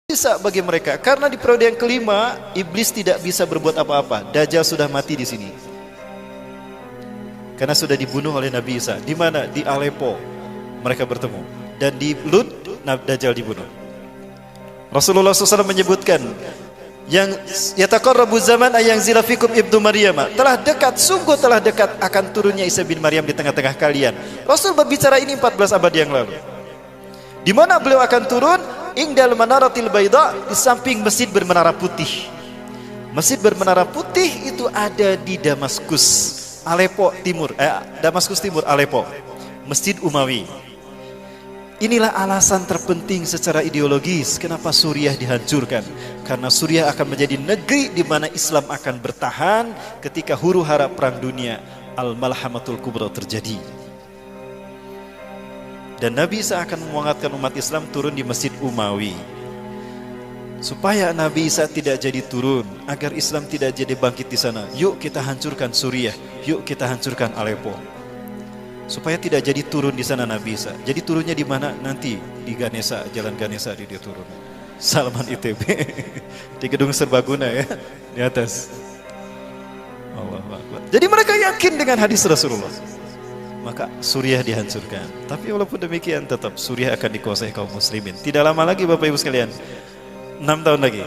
Bisa bagi mereka, karena di periode yang kelima iblis tidak bisa berbuat apa-apa. Dajjal sudah mati di sini, karena sudah dibunuh oleh Nabi Isa. Di mana? Di Aleppo mereka bertemu, dan di Lut Dajjal dibunuh. Rasulullah SAW menyebutkan, yang yataqarrabu zaman ayang zilafikum ibnu Maryam, telah dekat, sungguh telah dekat akan turunnya Isa bin Maryam di tengah-tengah kalian. Rasul berbicara ini 14 abad yang lalu. Di mana beliau akan turun? Ingdal manaratil baida, di samping masjid bermenara putih. Masjid bermenara putih itu ada di Damaskus, Aleppo Timur, Damaskus Timur, Aleppo. Masjid Umawi. Inilah alasan terpenting secara ideologis kenapa Suriah dihancurkan. Karena Suriah akan menjadi negeri di mana Islam akan bertahan ketika huru-hara perang dunia Al-Malhamatul Kubra terjadi. Dan Nabi Isa akan memangatkan umat Islam turun di Masjid Umawi. Supaya Nabi Isa tidak jadi turun, agar Islam tidak jadi bangkit di sana. Yuk kita hancurkan Suriah, yuk kita hancurkan Aleppo. Supaya tidak jadi turun di sana Nabi Isa. Jadi turunnya di mana? Nanti di Ganesa, Jalan Ganesa dia turun. Salman ITB di gedung serbaguna ya, di atas. Allahu Akbar. Jadi mereka yakin dengan hadis Rasulullah. Maka Suriah dihancurkan. Tapi walaupun demikian tetap Suriah akan dikuasai kaum muslimin. Tidak lama lagi Bapak Ibu sekalian, 6 tahun lagi.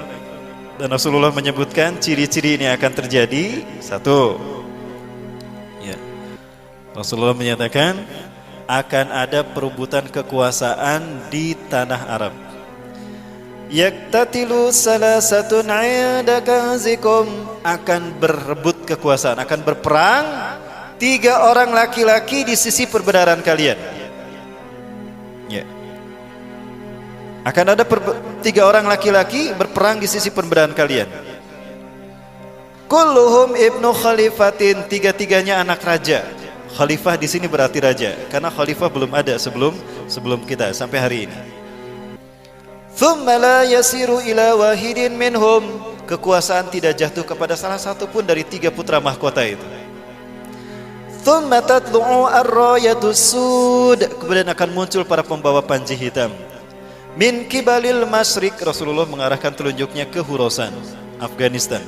Dan Rasulullah menyebutkan ciri-ciri ini akan terjadi. Satu, ya, Rasulullah menyatakan akan ada perebutan kekuasaan di tanah Arab. Yaktatilu salasatun 'inda kanzikum, akan berebut kekuasaan, akan berperang 3 orang laki-laki di sisi perbenaran kalian. Ya. Akan ada 3 orang laki-laki berperang di sisi perbenaran kalian. Kulluhum ibnu khalifatin, 3-tiganya anak raja. Khalifah di sini berarti raja, karena khalifah belum ada sebelum kita sampai hari ini. Thumma la yasiru ila wahidin minhum, kekuasaan tidak jatuh kepada salah satu pun dari 3 putra mahkota itu. Thumma tatlu'u ar-rayatus sud, kemudian akan muncul para pembawa panji hitam. Min kibalil masyriq, Rasulullah mengarahkan telunjuknya ke Khurasan, Afghanistan.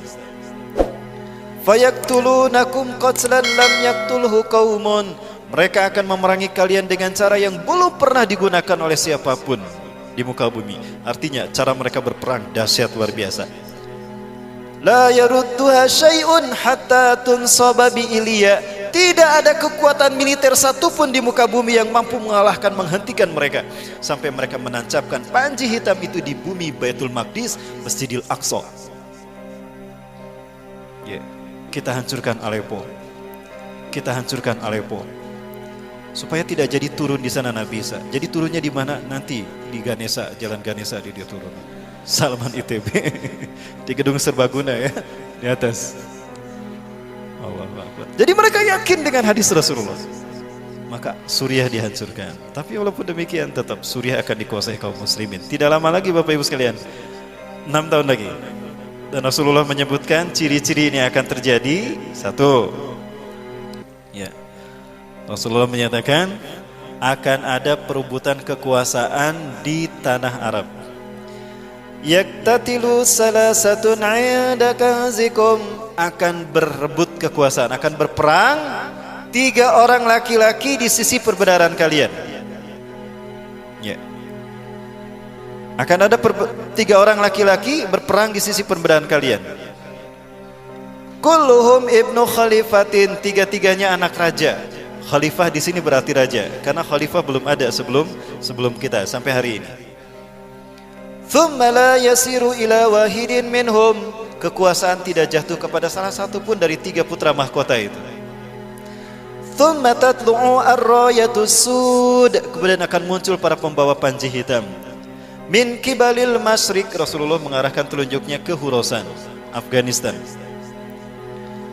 Fayaktulunakum qatlan lam yaktulhu qaumun, mereka akan memerangi kalian dengan cara yang belum pernah digunakan oleh siapapun di muka bumi. Artinya cara mereka berperang dahsyat luar biasa. La yarudduha syai'un hatta tunsaba bi Iliya, tidak ada kekuatan militer satupun di muka bumi yang mampu mengalahkan, menghentikan mereka, sampai mereka menancapkan panji hitam itu di bumi Baitul Maqdis, Masjidil Aqsa. Ya, kita hancurkan Aleppo. Kita hancurkan Aleppo. Supaya tidak jadi turun di sana Nabi Isa. Jadi turunnya di mana? Nanti di Ganesa, Jalan Ganesa dia turun. Salman ITB di gedung serbaguna ya, di atas. Allahu Akbar. Jadi mereka yakin dengan hadis Rasulullah. Maka Suriah dihancurkan. Tapi walaupun demikian tetap Suriah akan dikuasai kaum muslimin. Tidak lama lagi Bapak Ibu sekalian, 6 tahun lagi. Dan Rasulullah menyebutkan ciri-ciri ini akan terjadi. Satu, ya, Rasulullah menyatakan akan ada perebutan kekuasaan di tanah Arab. Yaktatilu salasatun 'inda kanzikum, akan berebut kekuasaan, akan berperang 3 orang laki-laki di sisi perbenaran kalian. Ya. Akan ada 3 orang laki-laki berperang di sisi perbenaran kalian. Kulluhum ibnu khalifatin, 3-tiganya anak raja. Khalifah di sini berarti raja, karena khalifah belum ada sebelum kita sampai hari ini. Thumma la yasiru ila wahidin minhum, kekuasaan tidak jatuh kepada salah satu pun dari 3 putra mahkota itu. Thumma tatlu'u ar-rayatus sud, kemudian akan muncul para pembawa panji hitam. Min kibalil masyriq, Rasulullah mengarahkan telunjuknya ke Khurasan, Afghanistan.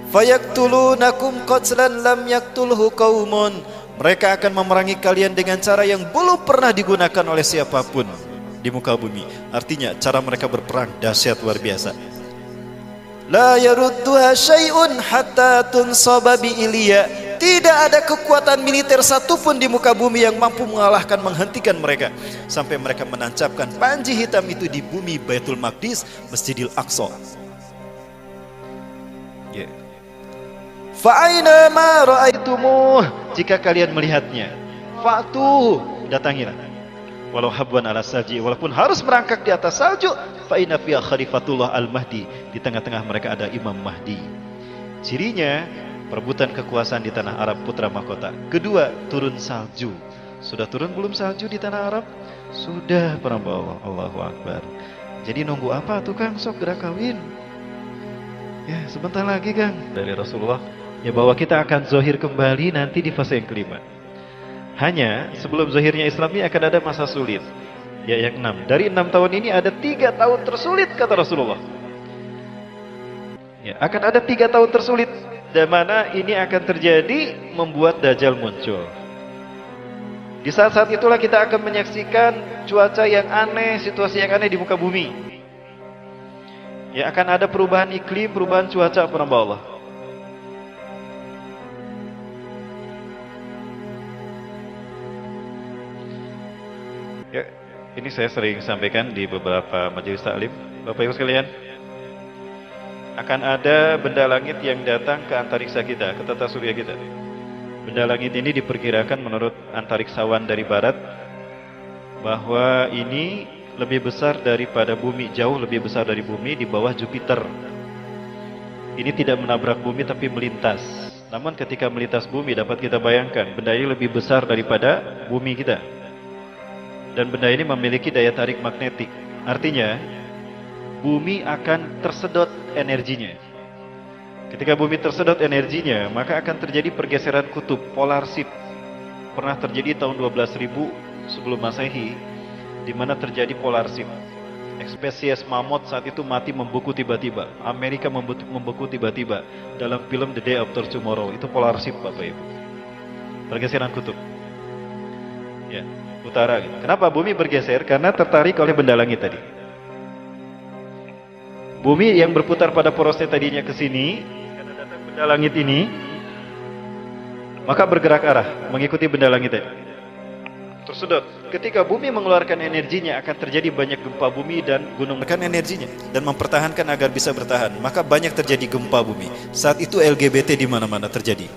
Fayaktulunakum qatlan lam yaktulhu qaumun, mereka akan memerangi kalian dengan cara yang belum pernah digunakan oleh siapapun di muka bumi. Artinya cara mereka berperang dahsyat luar biasa. La yarudduha syai'un hatta tunsaba bi Iliya, Tidak ada kekuatan militer satupun di muka bumi yang mampu mengalahkan, menghentikan mereka, sampai mereka menancapkan panji hitam itu di bumi Baitul Maqdis, Masjidil Aqsa. Fa'aina ma ra'aitumuh, jika kalian melihatnya, fa'tu, datangilah. Walau habwan ala salji, walaupun harus merangkak di atas salju. Fa'ina fiya khalifatullah al-Mahdi, di tengah-tengah mereka ada Imam Mahdi. Cirinya perebutan kekuasaan di tanah Arab, putra mahkota. Kedua, turun salju. Sudah turun belum salju di tanah Arab? Sudah, para Allah. Allahu Akbar. Jadi nunggu apa tuh Kang? Sok gerak kawin. Ya, sebentar lagi Kang. Dari Rasulullah, ya bahwa kita akan zohir kembali nanti di fase yang kelima. Hanya sebelum zohirnya Islam ini akan ada masa sulit. Ya, yang 6. Dari 6 tahun ini ada 3 tahun tersulit, kata Rasulullah. Ya, akan ada 3 tahun tersulit. Dan mana ini akan terjadi, membuat Dajjal muncul. Di saat-saat itulah kita akan menyaksikan cuaca yang aneh, situasi yang aneh di muka bumi. Ya, akan ada perubahan iklim, perubahan cuaca, penambah Allah. Ya, ini saya sering sampaikan di beberapa majelis taklim, Bapak Ibu sekalian. Akan ada benda langit yang datang ke antariksa kita, ke tata surya kita. Benda langit ini diperkirakan menurut antariksawan dari barat bahwa ini lebih besar daripada bumi, jauh lebih besar dari bumi, di bawah Jupiter. Ini tidak menabrak bumi tapi melintas. Namun ketika melintas bumi dapat kita bayangkan benda ini lebih besar daripada bumi kita. Dan benda ini memiliki daya tarik magnetik. Artinya bumi akan tersedot energinya. Ketika bumi tersedot energinya, maka akan terjadi pergeseran kutub, polar shift. Pernah terjadi tahun 12.000 sebelum Masehi, di mana terjadi polar shift. Spesies mamut saat itu mati membeku tiba-tiba. Amerika membeku tiba-tiba. Dalam film The Day After Tomorrow, itu polar shift, Bapak Ibu. Pergeseran kutub. Ya, utara. Kenapa bumi bergeser? Karena tertarik oleh benda langit tadi. Bumi yang berputar pada porosnya tadinya ke sini, karena datang benda langit ini, maka bergerak arah mengikuti benda langit tadi. Tersedot. Ketika bumi mengeluarkan energinya, akan terjadi banyak gempa bumi dan gunung mengeluarkan energinya dan mempertahankan agar bisa bertahan. Maka banyak terjadi gempa bumi. Saat itu LGBT di mana-mana terjadi.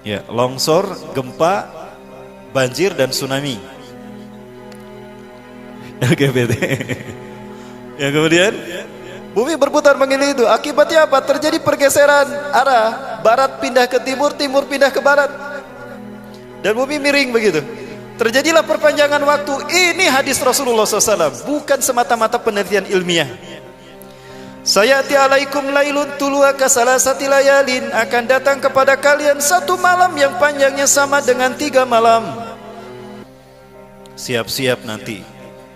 Ya, longsor, gempa, banjir dan tsunami. LGBT. Ya, kemudian bumi berputar mengelilingi itu. Akibatnya apa? Terjadi pergeseran arah, barat pindah ke timur, timur pindah ke barat. Dan bumi miring begitu. Terjadilah perpanjangan waktu. Ini hadis Rasulullah SAW, bukan semata-mata penelitian ilmiah. Sayati alaikum lailun tulu'a kasalasati layalin, akan datang kepada kalian satu malam yang panjangnya sama dengan 3 malam. Siap-siap nanti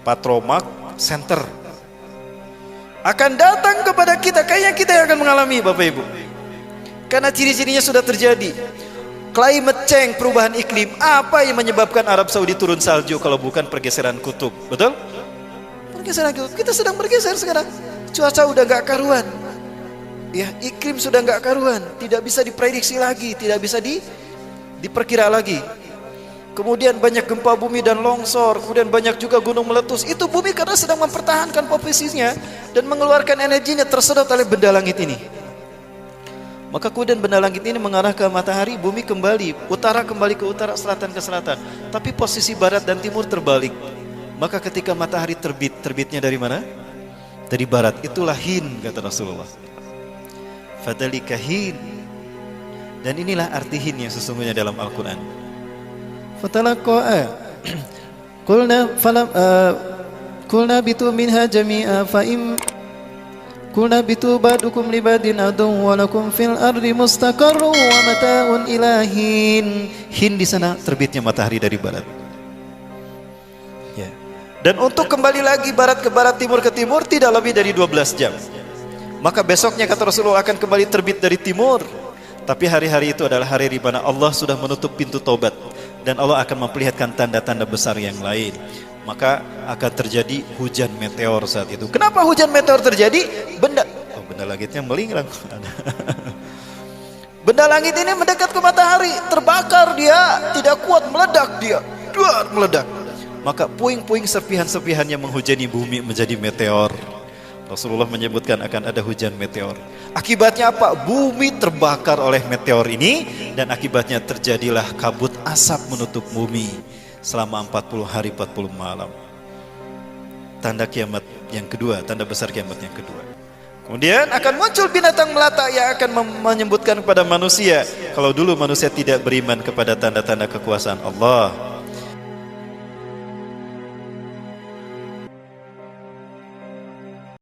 Patromak Center akan datang kepada kita, kayaknya kita yang akan mengalami, Bapak Ibu. Karena ciri-cirinya sudah terjadi. Climate change, perubahan iklim. Apa yang menyebabkan Arab Saudi turun salju kalau bukan pergeseran kutub? Betul? Pergeseran kutub. Kita sedang bergeser sekarang. Cuaca udah gak karuan. Ya, iklim sudah gak karuan. Tidak bisa diprediksi lagi, tidak bisa diperkira lagi. Kemudian banyak gempa bumi dan longsor, kemudian banyak juga gunung meletus. Itu bumi karena sedang mempertahankan posisinya dan mengeluarkan energinya, tersedot oleh benda langit ini. Maka kemudian benda langit ini mengarah ke matahari, bumi kembali, utara kembali ke utara, selatan ke selatan. Tapi posisi barat dan timur terbalik. Maka ketika matahari terbit, terbitnya dari mana? Dari barat. Itulah hin, kata Rasulullah. Fadalika hin. Dan inilah arti hin yang sesungguhnya dalam Al-Quran. Fatalaqa qulna bitu minha jami'a fa im qulna bitu ba'dukum li ba'din adu wa lakum fil ardi mustaqarrun wa mata'un ilahin. Hin di sana terbitnya matahari dari barat. Ya. Dan untuk kembali lagi barat ke barat, timur ke timur tidak lebih dari 12 jam. Maka besoknya kata Rasulullah akan kembali terbit dari timur. Tapi hari-hari itu adalah hari di mana Allah sudah menutup pintu taubat. Dan Allah akan memperlihatkan tanda-tanda besar yang lain. Maka akan terjadi hujan meteor saat itu. Kenapa hujan meteor terjadi? Benda langitnya melingkar. Benda langit ini mendekat ke matahari, terbakar dia, tidak kuat, meledak dia, meledak. Maka puing-puing serpihan-serpihan yang menghujani bumi menjadi meteor. Rasulullah menyebutkan akan ada hujan meteor. Akibatnya apa? Bumi terbakar oleh meteor ini, dan akibatnya terjadilah kabut asap menutup bumi selama 40 hari 40 malam. Tanda kiamat yang kedua, tanda besar kiamat yang kedua. Kemudian akan muncul binatang melata yang akan menyebutkan kepada manusia, kalau dulu manusia tidak beriman kepada tanda-tanda kekuasaan Allah,